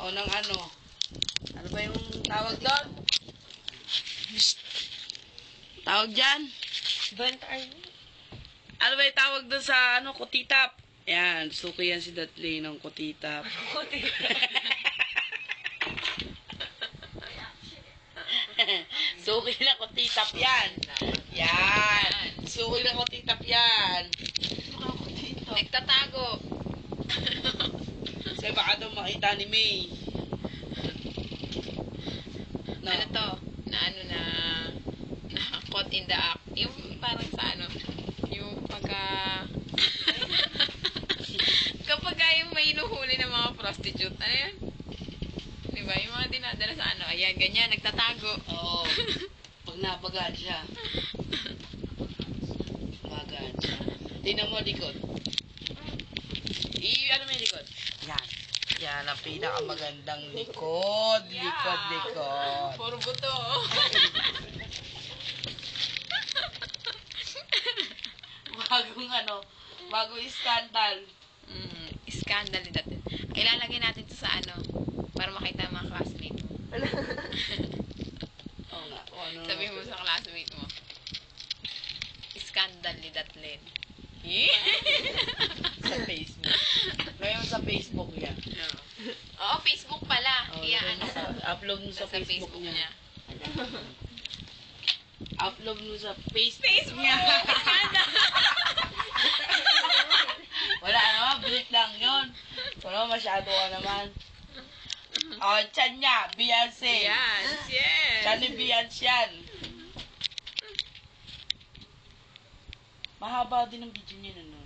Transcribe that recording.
O ng ano. Ano ba yung tawag doon? Tawag dyan? Ano ba yung tawag doon sa ano, kutitap? Yan, suki yan si Dudley ng kutitap. Suki na kutitap yan. Yan. Suki na kutitap yan. Nagtatago. Kasi baka daw makita ni May. No. Ano to? Na caught in the act. Yung parang sa ano, yung kapag yung may inuhuli ng mga prostitute, ano yan? Diba? Yung mga dinadala sa ano, ayan, ganyan, nagtatago. Oo. Pag nabagaan siya. Bagaan siya. Tingnan mo likod. Ano mo yung likod? Yan. Yan ang pinakamagandang likod. Likod. Puro buto. Bagong skandal. Scandal din natin. Ilalagay natin ito sa ano, para makita ang mga classmate mo. Oo nga. Sabihin mo sa classmate mo. Scandal ni Datlin. Sa Facebook. Ngayon sa Facebook yan. Oo, Facebook pala. Kaya ano, Upload mo sa Facebook niya. niya. Upload mo sa Facebook niya. Wala naman, bilit lang yun. Wala, masyado ka naman. Oh, tiyan niya, Beyonce. Yes. Tiyan ni Beyonce yan. Mahaba din ang video niya nun.